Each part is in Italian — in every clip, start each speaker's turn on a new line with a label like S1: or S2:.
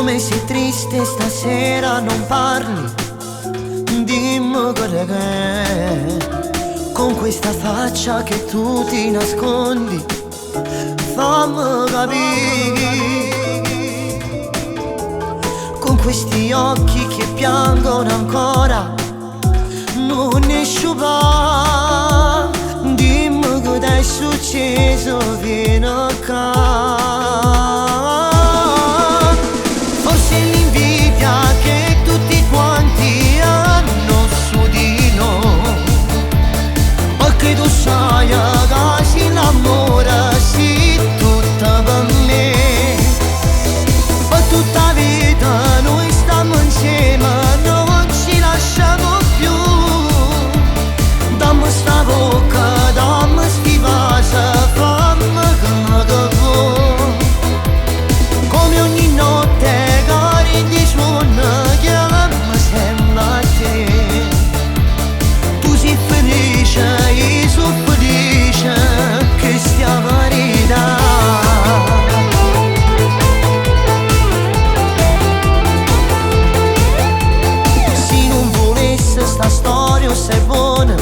S1: Come sei triste stasera, non parli, dimmi quello che è. Con questa faccia che tu ti nascondi, fammi capire. Con questi occhi che piangono ancora, non ne sciupa. Dimmi che t'è successo fino a qua. Forse l'invidia che tutti quanti hanno su di noi, perché tu sai che se l'amore si tutta per me. Per tutta la vita noi stiamo insieme, non ci lasciamo più. Dammi sta bocca, dammi sti vasi, fammi che vuoi. Come ogni notte che di suona, chiamami sempre a te. Tu sei felice, io sono felice, che stia verità. Se non volesse sta storia sei buona,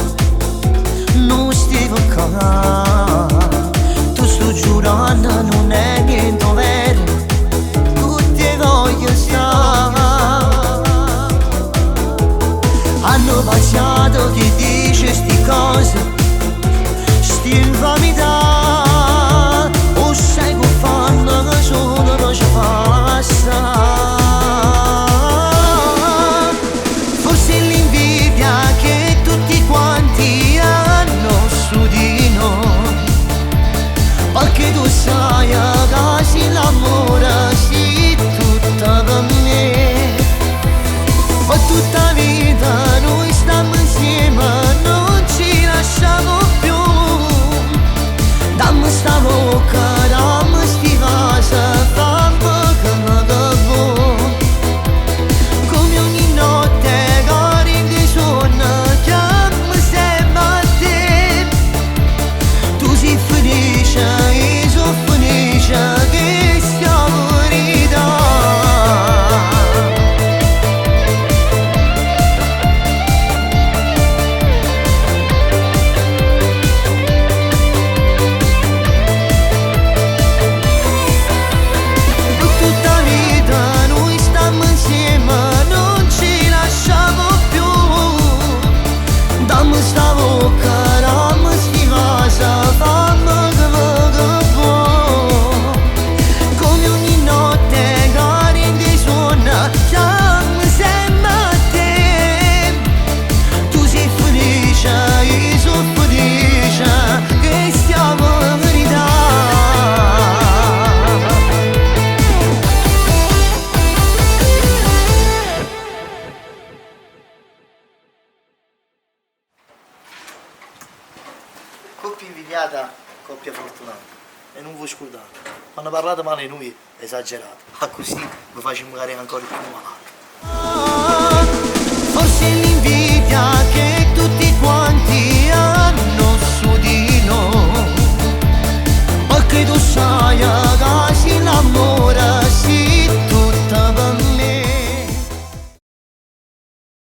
S1: non stiamo qua. Tu sto giurando, non è niente vero, tu ti voglio stare. Hanno passato chi dice sti cose, sti infamità, o sai che fanno che solo non ci passa. Forse l'invidia che tutti quanti hanno su di noi, perché tu sai che se l'amore si tutta per me. Per tutta la vita noi stiamo insieme, non ci lasciamo più. Dammi sta bocca, dammi sti vasi, fammi che vuoi. Come ogni notte che rindi suona, chiamami sempre a te. Tu sei felice, io sono felice, che stiamo verità. Per tutta la vita noi stiamo insieme, non ci lasciamo più. Dammi sta bocca, dammi sti vasi, fammi che vuoi. Come ogni notte che rindi suona, chiamami sempre a te. Tu sei felice, io sono felice, che stiamo in verità. Coppia invidiata, coppia fortunata. E non vi scordate, quando parlate male di noi esagerate, a così vi facciamo magari ancora più malati. Forse l'invidia che tutti quanti hanno su di noi, perché tu sai